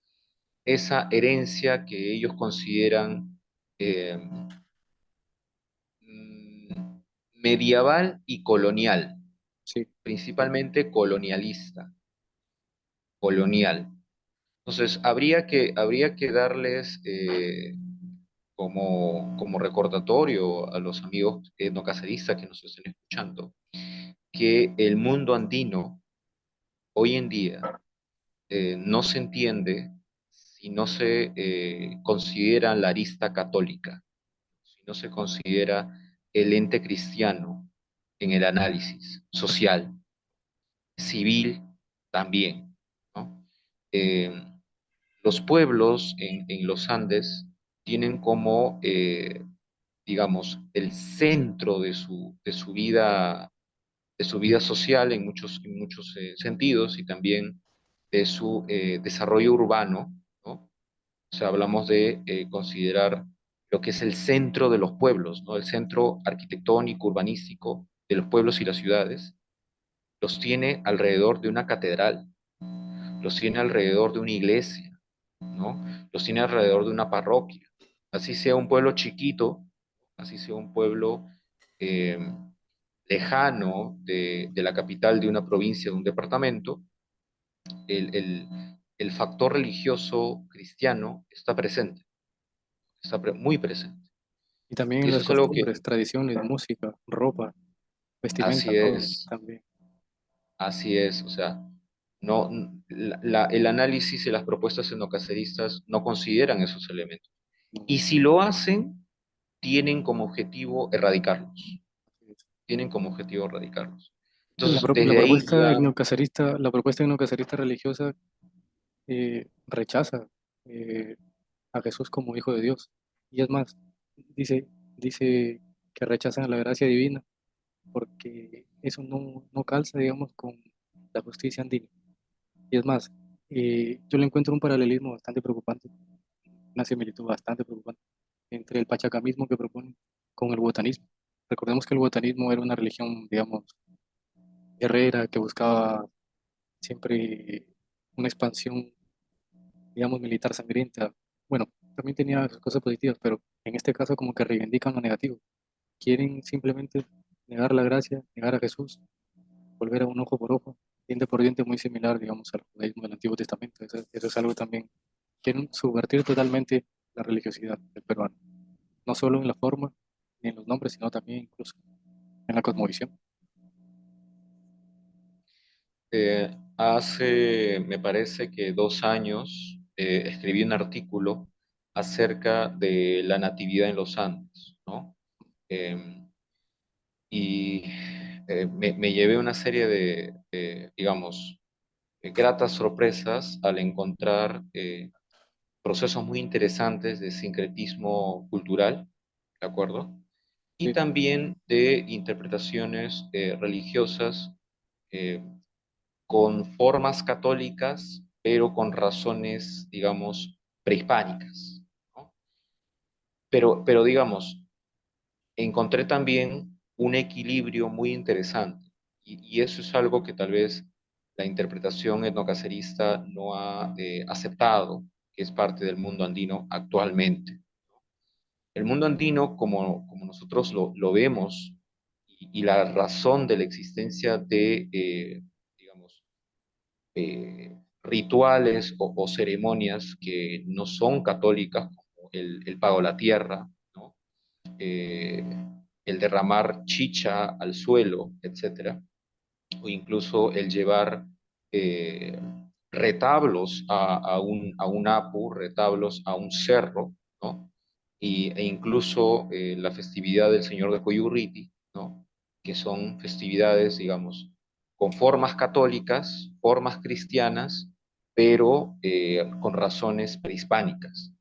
esa herencia que ellos consideran eh, mm, medieval y colonial, sí, sí. principalmente colonial. Entonces, habría que darles como recordatorio a los amigos etnocaceristas que nos estén escuchando, que el mundo andino hoy en día no se entiende si no se considera la arista católica, si no se considera el ente cristiano en el análisis Así, social, civil también, ¿no? Eh, los pueblos en los Andes tienen como, digamos, el centro de su vida social en muchos sentidos y también de su desarrollo urbano, ¿no? O sea, hablamos de considerar lo que es el centro de los pueblos, ¿no? El centro arquitectónico, urbanístico de los pueblos y las ciudades, los tiene alrededor de una catedral, los tiene alrededor de una iglesia, ¿no? Los tiene alrededor de una parroquia. Así sea un pueblo chiquito, así sea un pueblo eh, lejano de la capital de una provincia, de un departamento, el, el, el factor religioso cristiano está presente, muy presente. Y también Y en eso las es algo que costumbres, tradiciones, música, ropa, vestimenta, así todo es, también. así es. O sea, no, el análisis y las propuestas etnocaceristas no consideran esos elementos. ¿No? Y si lo hacen, tienen como objetivo erradicarlos. Tienen como objetivo erradicarlos. La, Entonces, la desde ahí propuesta ya, etnocacerista, la propuesta etnocacerista religiosa rechaza eh, a Jesús como hijo de Dios. Y es más, dice que rechazan la gracia divina porque eso no calza, digamos, con la justicia andina. Y es más, yo le encuentro un paralelismo bastante preocupante, una similitud bastante preocupante entre el pachacamismo que proponen con el botanismo. Recordemos que el botanismo era una religión, digamos, guerrera que buscaba siempre una expansión, digamos, militar sangrienta. Bueno, también tenía sus cosas positivas, pero en este caso como que reivindican lo negativo. Quieren simplemente negar la gracia, negar a Jesús, volver a un ojo por ojo, diente por diente, muy similar, digamos, al judaísmo del Antiguo Testamento. Eso es algo también. Quieren subvertir totalmente la religiosidad del peruano, no solo en la forma ni en los nombres, sino también incluso en la cosmovisión. hace, me parece que 2 años, escribí un artículo acerca de la natividad en los Andes, ¿no? Eh, y me llevé una serie digamos, gratas sorpresas al encontrar procesos muy interesantes de sincretismo cultural, ¿de acuerdo? Y Sí, también de interpretaciones religiosas eh, con formas católicas, pero con razones, digamos, prehispánicas, ¿no? Pero digamos, encontré también un equilibrio muy interesante y eso es algo que tal vez la interpretación etnocacerista no ha aceptado, que es parte del mundo andino actualmente. El mundo andino, como nosotros lo vemos, y la razón de la existencia de, digamos, rituales o ceremonias que no son católicas, como el pago a la tierra, ¿no? Eh, el derramar chicha al suelo, etcétera, o incluso el llevar eh, retablos a un apu, retablos a un cerro, ¿no? E incluso la festividad del Señor de Coyurriti, ¿no? Que son festividades, digamos, con formas católicas, formas cristianas, pero con razones prehispánicas.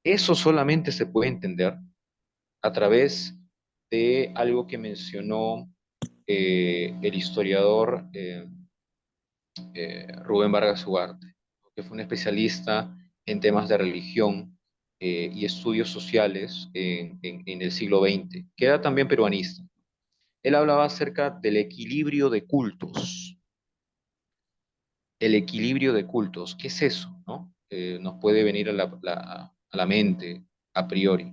Eso solamente se puede entender a través de algo que mencionó el historiador Rubén Vargas Ugarte, que fue un especialista en temas de religión y estudios sociales en el siglo XX, que era también peruanista. Él hablaba acerca del equilibrio de cultos. El equilibrio de cultos, ¿qué es eso? ¿No? Nos puede venir a la mente a priori.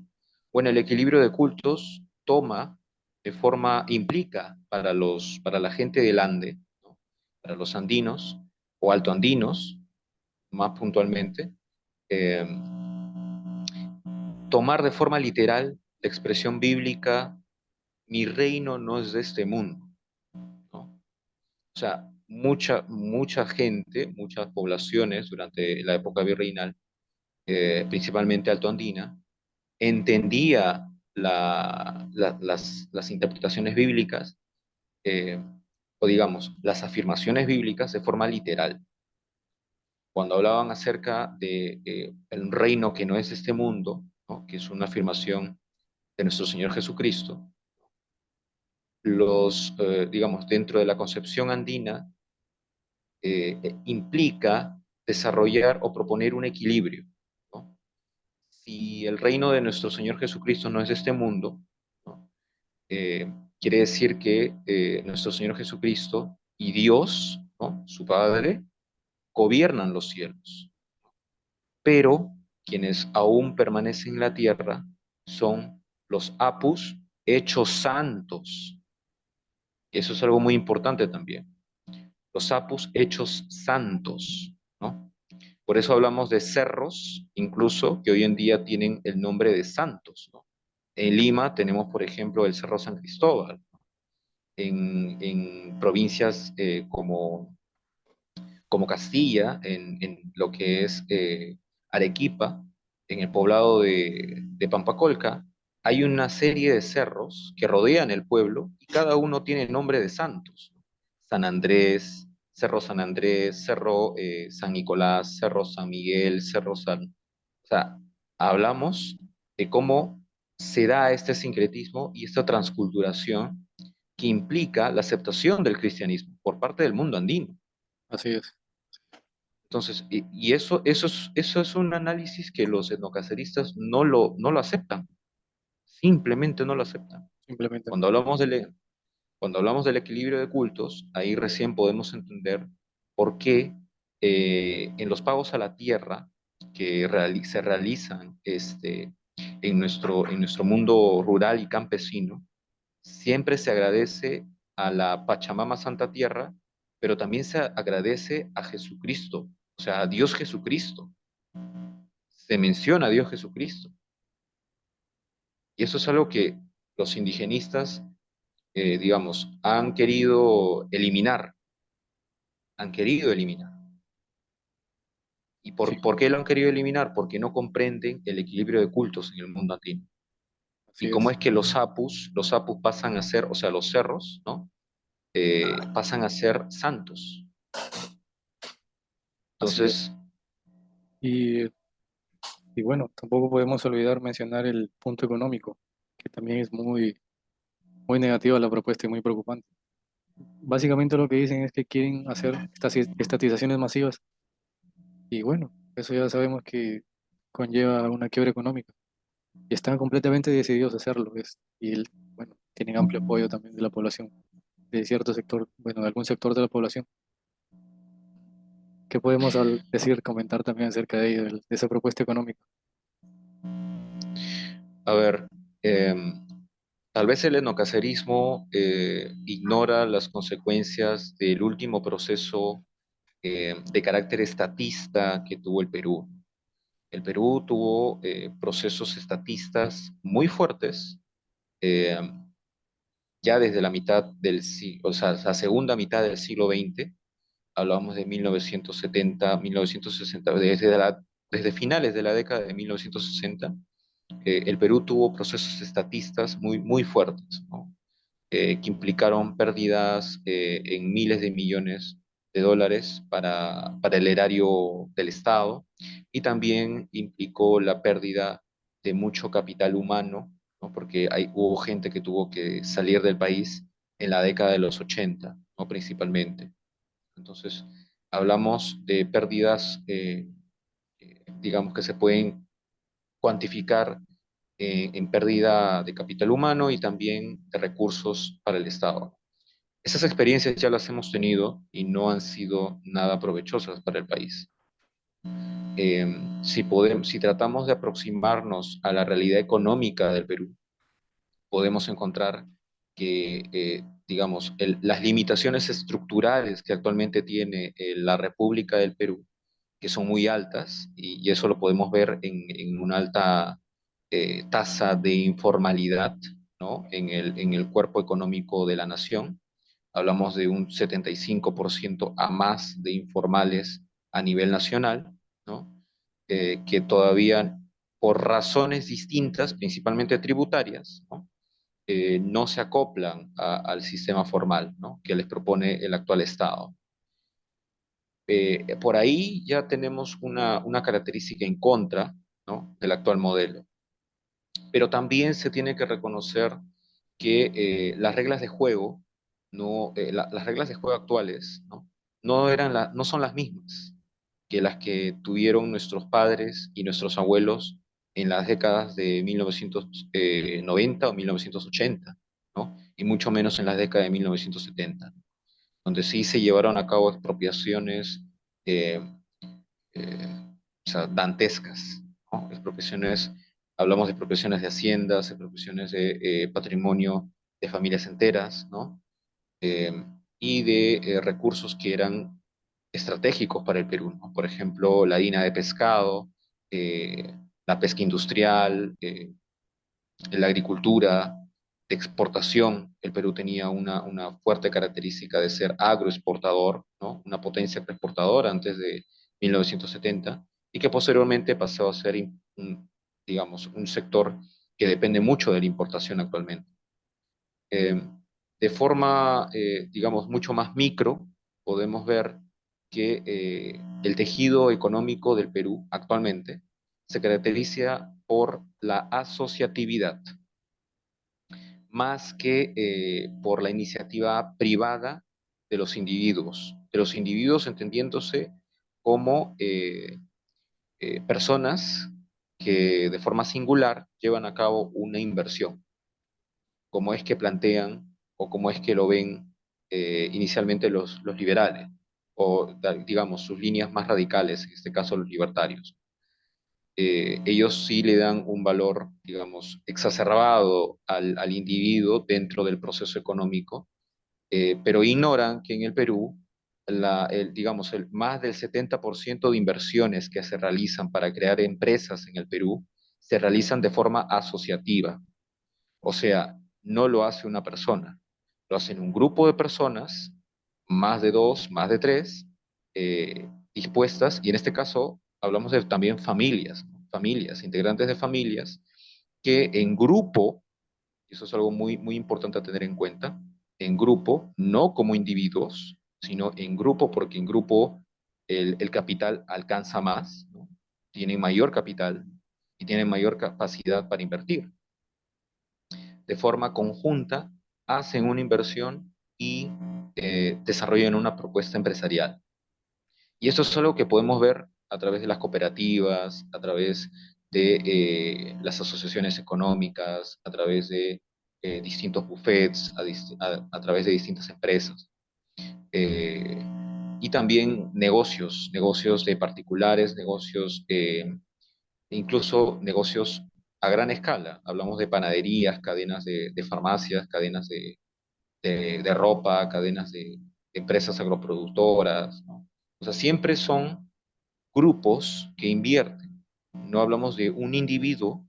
Bueno, el equilibrio de cultos toma de forma, implica para la gente del Ande, ¿no? Para los andinos o altoandinos, más puntualmente, eh, tomar de forma literal la expresión bíblica, mi reino no es de este mundo, ¿no? O sea, mucha gente, muchas poblaciones durante la época virreinal, principalmente altoandina, entendía las interpretaciones bíblicas, eh, o digamos, las afirmaciones bíblicas de forma literal. Cuando hablaban acerca de el reino que no es este mundo, ¿no? Que es una afirmación de nuestro Señor Jesucristo, digamos, dentro de la concepción andina, implica desarrollar o proponer un equilibrio, ¿no? Si el reino de nuestro Señor Jesucristo no es de este mundo, ¿no? Eh, quiere decir que nuestro Señor Jesucristo y Dios, ¿no? Su Padre, gobiernan los cielos, pero quienes aún permanecen en la tierra son los apus hechos santos. Eso es algo muy importante también. Los apus hechos santos, ¿no? Por eso hablamos de cerros, incluso que hoy en día tienen el nombre de santos, ¿no? En Lima tenemos, por ejemplo, el Cerro San Cristóbal. En provincias como Castilla, en lo que es Arequipa, en el poblado de Pampacolca, hay una serie de cerros que rodean el pueblo y cada uno tiene nombre de santos. San Andrés, Cerro San Andrés, Cerro San Nicolás, Cerro San Miguel, Cerro San... O sea, hablamos de cómo se da este sincretismo y esta transculturación que implica la aceptación del cristianismo por parte del mundo andino. Así es, Entonces, y eso es un análisis que los etnocaceristas no lo aceptan, simplemente no lo aceptan. simplemente no. Cuando hablamos cuando hablamos del equilibrio de cultos, ahí recién podemos entender por qué en los pagos a la tierra que se realizan en nuestro mundo rural y campesino, siempre se agradece a la Pachamama Santa Tierra, pero también se agradece a Jesucristo, o sea, a Dios Jesucristo. Se menciona a Dios Jesucristo. Y eso es algo que los indigenistas, digamos, han querido eliminar. ¿Y Sí, por qué lo han querido eliminar? Porque no comprenden el equilibrio de cultos en el mundo andino. así Y cómo es, es que los apus pasan a ser, o sea, los cerros, ¿no? Pasan a ser santos. así es. Entonces, Y, y bueno, tampoco podemos olvidar mencionar el punto económico, que también es muy, muy negativo a la propuesta y muy preocupante. Básicamente lo que dicen es que quieren hacer estas estatizaciones masivas y bueno, eso ya sabemos que conlleva una quiebra económica y están completamente decididos a hacerlo. Bueno, tienen amplio apoyo también de la población, de cierto sector, bueno, de algún sector de la población. ¿Qué podemos decir, comentar también acerca de ello, de esa propuesta económica? a ver, tal vez el etnocacerismo ignora las consecuencias del último proceso de carácter estatista que tuvo el Perú. El Perú tuvo procesos estatistas muy fuertes eh, ya desde la mitad del siglo, o sea, la segunda mitad del siglo XX, hablamos de 1970, 1960, desde finales de la década de 1960, el Perú tuvo procesos estatistas muy, muy fuertes, ¿no? Que implicaron pérdidas en miles de millones de dólares para el erario del Estado y también implicó la pérdida de mucho capital humano, ¿no? Porque hubo gente que tuvo que salir del país en la década de los 80, ¿no? Principalmente. Entonces, hablamos de pérdidas, digamos, que se pueden cuantificar en pérdida de capital humano y también de recursos para el Estado. Esas experiencias ya las hemos tenido y no han sido nada provechosas para el país. Si tratamos de aproximarnos a la realidad económica del Perú, podemos encontrar que, digamos, las limitaciones estructurales que actualmente tiene la República del Perú, que son muy altas, y eso lo podemos ver en una alta tasa de informalidad, ¿no? En el cuerpo económico de la nación. Hablamos de un 75% a más de informales a nivel nacional, ¿no? Que todavía, por razones distintas, principalmente tributarias, ¿no? No se acoplan al sistema formal, ¿no? Que les propone el actual Estado. Por ahí ya tenemos una característica en contra, ¿no? Del actual modelo. pero también se tiene que reconocer que las reglas de juego, las reglas de juego actuales, ¿no? No son las mismas que las que tuvieron nuestros padres y nuestros abuelos en las décadas de 1990 o 1980, ¿no? Y mucho menos en las décadas de 1970, donde sí se llevaron a cabo expropiaciones eh, o sea, dantescas, ¿no? Expropiaciones, hablamos de expropiaciones de haciendas, expropiaciones de patrimonio de familias enteras, ¿no? Eh, y de recursos que eran estratégicos para el Perú, ¿no? Por ejemplo, la harina de pescado, la pesca industrial, la agricultura de exportación. El Perú tenía una fuerte característica de ser agroexportador, ¿no? Una potencia exportadora antes de 1970 y que posteriormente pasó a ser, digamos, un sector que depende mucho de la importación actualmente. Eh, de forma, digamos, mucho más micro, podemos ver que el tejido económico del Perú actualmente se caracteriza por la asociatividad, más que por la iniciativa privada de los individuos entendiéndose como personas que de forma singular llevan a cabo una inversión, como es que plantean o como es que lo ven inicialmente los liberales, o digamos sus líneas más radicales, en este caso los libertarios. Ellos sí le dan un valor, digamos, exacerbado al individuo dentro del proceso económico, pero ignoran que en el Perú, digamos, más del 70% de inversiones que se realizan para crear empresas en el Perú se realizan de forma asociativa. O sea, no lo hace una persona, lo hacen un grupo de personas, más de dos, más de tres, dispuestas, y en este caso hablamos de también familias, ¿no? Familias, integrantes de familias, que en grupo, y eso es algo muy, muy importante a tener en cuenta, en grupo, no como individuos, sino en grupo, porque en grupo el capital alcanza más, ¿no? Tienen mayor capital y tienen mayor capacidad para invertir. De forma conjunta hacen una inversión y desarrollan una propuesta empresarial. Y esto es algo que podemos ver a través de las cooperativas, a través de las asociaciones económicas, a través de distintos buffets, a través de distintas empresas. Eh, y también negocios, negocios de particulares, negocios, incluso negocios a gran escala. Hablamos de panaderías, cadenas de farmacias, cadenas de ropa, cadenas de empresas agroproductoras, ¿no? O sea, siempre son grupos que invierten. No hablamos de un individuo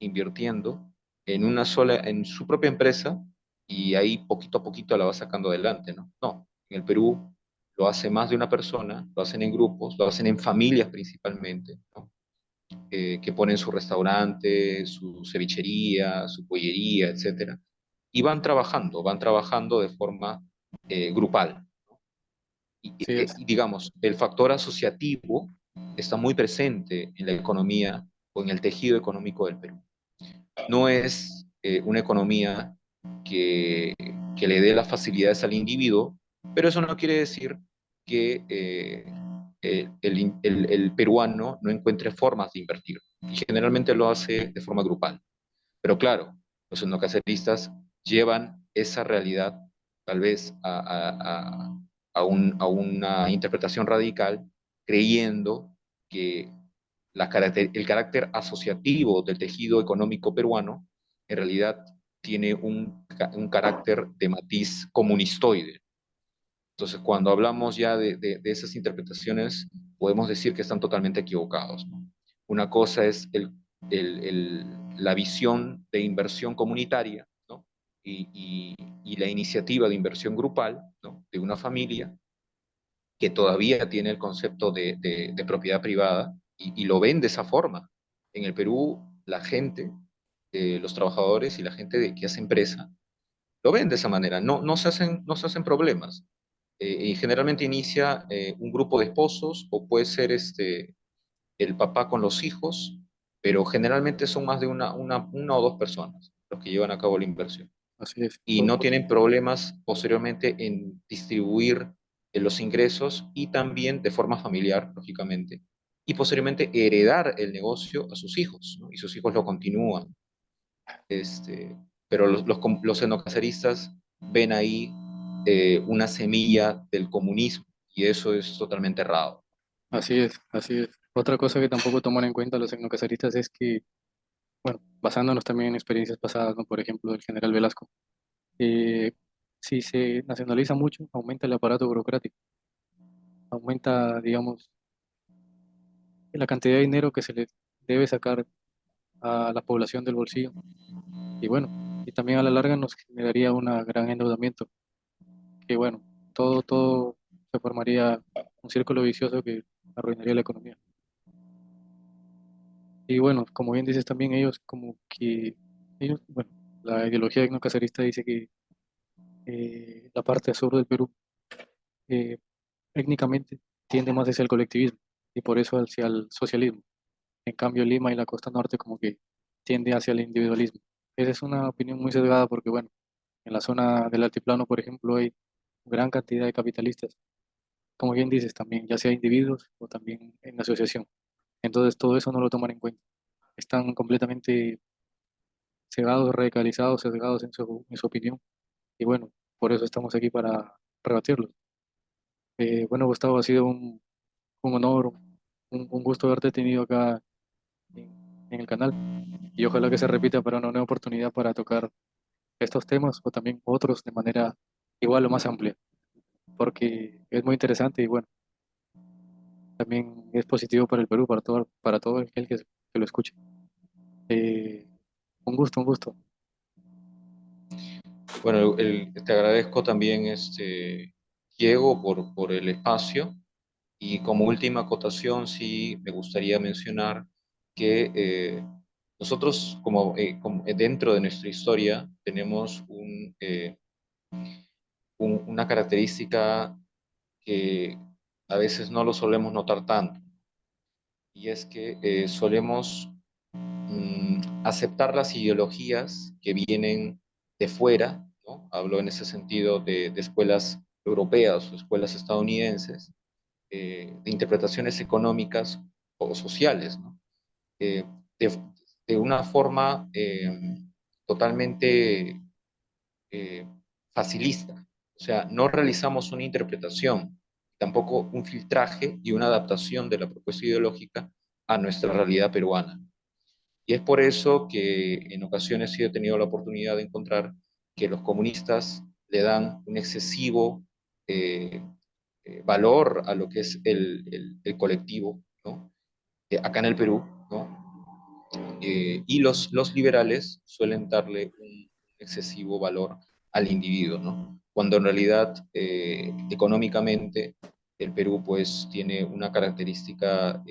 invirtiendo en una sola, en su propia empresa y ahí poquito a poquito la va sacando adelante, ¿no? No, en el Perú lo hace más de una persona, lo hacen en grupos, lo hacen en familias principalmente, ¿no? Que ponen su restaurante, su cevichería, su pollería, etcétera, y van trabajando de forma grupal. Sí, es. Y digamos, el factor asociativo está muy presente en la economía o en el tejido económico del Perú. No es una economía que, que le dé las facilidades al individuo, pero eso no quiere decir que el peruano no encuentre formas de invertir. Y generalmente lo hace de forma grupal. Pero claro, los etnocaceristas llevan esa realidad tal vez a una interpretación radical, creyendo que el carácter asociativo del tejido económico peruano en realidad tiene un carácter de matiz comunistoide. Entonces, cuando hablamos ya de esas interpretaciones, podemos decir que están totalmente equivocados, ¿no? Una cosa es la visión de inversión comunitaria, ¿no? Y la iniciativa de inversión grupal, ¿no? De una familia que todavía tiene el concepto de propiedad privada y lo ven de esa forma. En el Perú, la gente, los trabajadores y la gente que hace empresa, lo ven de esa manera, no se hacen problemas. Y generalmente inicia un grupo de esposos o puede ser el papá con los hijos pero generalmente son más de una o dos personas los que llevan a cabo la inversión Así es. y no tienen problemas posteriormente en distribuir los ingresos y también de forma familiar, lógicamente, y posteriormente heredar el negocio a sus hijos, ¿no? Y sus hijos lo continúan. Este, pero los etnocaceristas ven ahí una semilla del comunismo y eso es totalmente errado. Así es, así es. Otra cosa que tampoco toman en cuenta los etnocaceristas es que, bueno, basándonos también en experiencias pasadas, ¿no? Por ejemplo, del general Velasco, eh, si se nacionaliza mucho, aumenta el aparato burocrático, aumenta, digamos, la cantidad de dinero que se le debe sacar a la población del bolsillo. Y bueno, y también a la larga nos generaría un gran endeudamiento, que bueno, todo se formaría un círculo vicioso que arruinaría la economía. Y bueno, como bien dices también ellos, como que ellos, bueno, la ideología etnocacerista dice que la parte sur del Perú eh, étnicamente tiende más hacia el colectivismo y por eso hacia el socialismo. En cambio, Lima y la costa norte como que tiende hacia el individualismo. Esa es una opinión muy sesgada porque, bueno, en la zona del altiplano, por ejemplo, hay gran cantidad de capitalistas, como bien dices también, ya sea individuos o también en asociación. Entonces, todo eso no lo toman en cuenta. Están completamente cegados, radicalizados, sesgados en su opinión. Y bueno, por eso estamos aquí para rebatirlos. Bueno, Gustavo, ha sido un honor, un gusto haberte tenido acá en el canal y ojalá que se repita para una nueva oportunidad para tocar estos temas o también otros de manera igual o más amplia, porque es muy interesante y bueno, también es positivo para el Perú, para todo aquel que lo escuche. Eh, un gusto, un gusto. Bueno, te agradezco también, Diego, por el espacio. Y como última acotación, sí me gustaría mencionar que nosotros, como dentro de nuestra historia, tenemos una característica que a veces no lo solemos notar tanto, y es que solemos aceptar las ideologías que vienen de fuera, ¿no? Hablo en ese sentido de escuelas europeas o escuelas estadounidenses, de interpretaciones económicas o sociales, ¿no? Eh, de, de, una forma totalmente eh, facilista. O sea, no realizamos una interpretación, tampoco un filtraje y una adaptación de la propuesta ideológica a nuestra realidad peruana. Y es por eso que en ocasiones sí he tenido la oportunidad de encontrar que los comunistas le dan un excesivo eh, valor a lo que es el colectivo, ¿no? Acá en el Perú, ¿no? Y los liberales suelen darle un excesivo valor al individuo, ¿no? Cuando en realidad económicamente el Perú pues tiene una característica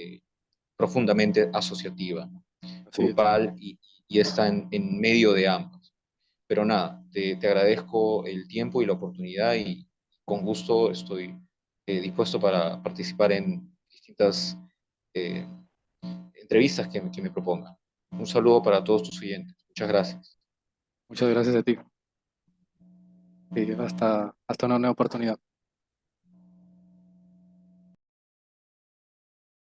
profundamente asociativa, ¿no? Así es. Grupal y está en medio de ambos. Pero nada, te agradezco el tiempo y la oportunidad y con gusto estoy dispuesto para participar en distintas eh, entrevistas que me propongan. Un saludo para todos tus oyentes. Muchas gracias. Muchas gracias a ti. Hasta una nueva oportunidad.